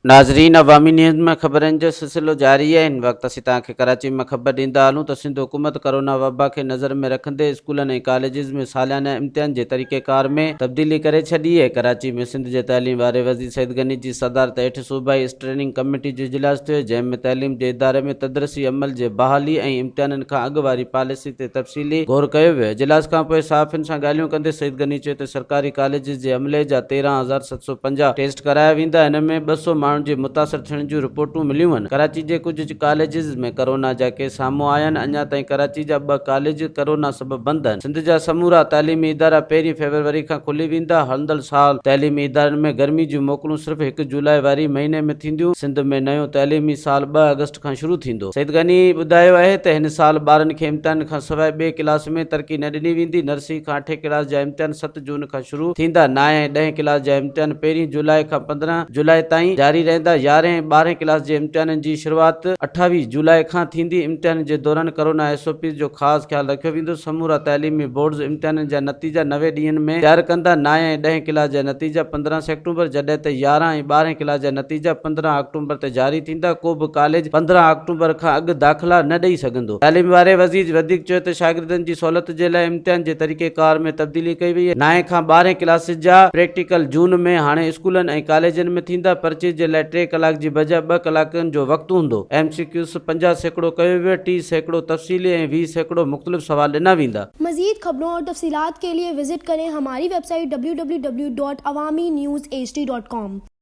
नाज़रीन, अवामी न्यूज़ में ख़बरनि जो सिलसिलो जारी है। इन वक्त असीं तव्हांखे कराची में ख़बर ॾींदा हलूं त सिंध हुकूमत कोरोना वबा खे नज़र में रखंदे स्कूलनि ऐं कॉलेजिस में सालियाना इम्तिहान जे तरीक़ेकार में तब्दीली करे छॾी आहे। कराची में सिंध जे तइलीम वारे वज़ीर सईद गनी जी सदारत हेठि सूबाई स्ट्रेनिंग कमेटी जो इजलास थियो, जंहिं में तइलीम जे इदारे में तदरीसी अमल जे बहाली ऐं इम्तिहाननि खां अॻु वारी पॉलिसी ते तफ़सीली गौर कयो वियो। इजलास खां पोइ सहाफ़ियुनि सां ॻाल्हियूं कंदे सईद गनी चयो त सरकारी कॉलेजिस जे अमले जा 13,750 टेस्ट कराया वेंदा। हिन में 200 माण्हुनि जे मुतासिर थियण जूं रिपोर्टूं मिलियूं आहिनि। कराची जे कुझु कॉलेजिस में कोरोना जा केस साम्हूं आया आहिनि। अञा ताईं कराची जा 2 कॉलेज कोरोना सबबि बंदि आहिनि। सिंध जा समूरा तइलीमी इदारा 1 फरवरी खां खुली वेंदा। हलंदड़ साल तइलीमी इदारनि में गर्मी जूं मोकलूं सिर्फ़ 1 जुलाई वारी महीने में थींदियूं। सिंध में नयो तइलीमी साल 2 अगस्त खां शुरू थींदो। सईद गनी ॿुधायो आहे त हिन साल ॿारनि खे इम्तिहान खां सवाइ ॿिए क्लास में तरक़ी न ॾिनी वेंदी। नर्सरी खां 8 क्लास जा इम्तिहान 7 जून खां शुरू थींदा। 9 ऐं 10 क्लास जा इम्तिहान 1 जुलाई खां 15 जुलाई ताईं जारी रहंदा। 11 ऐं 12 क्लास जे इम्तिहाननि जी शुरूआत 28 जुलाई खां थींदी। इम्तिहान जे दौरान कोरोना SOP जो ख़ासि ख़्यालु रखियो वेंदो। समूरा तइलीमी बोर्ड्स इम्तिहाननि जा नतीजा 90 ॾींहनि में तयारु कंदा। 9 ऐं 10 क्लास जा नतीजा 15 अक्टूबर, जॾहिं त 11 ऐं 12 क्लास जा नतीजा 15 अक्टूबर ते जारी थींदा। को बि कॉलेज 15 अक्टूबर खां अॻु दाख़िला न ॾेई सघंदो। तइलीम वारे वज़ीर वधीक चयो त शागिर्दनि जी सहूलियत जे लाइ इम्तिहान जे तरीक़ेकार में तब्दीली कई वई आहे। 9 खां 12 क्लास जा प्रैक्टिकल जून में हाणे स्कूलनि ऐं कॉलेजनि में थींदा। पर्चे जे लाइ 3 कलाक जी बजाय 2 कलाकनि जो वक़्तु हूंदो। MCQs 50% कयो वियो, 30% तफ़सीली ऐं 20% मुख़्तलिफ़ सवाल ॾिना वेंदा। मज़ीद खबरों और तफसीलात के लिए विजिट करें हमारी वेबसाइट www.awamiNewsHD.com।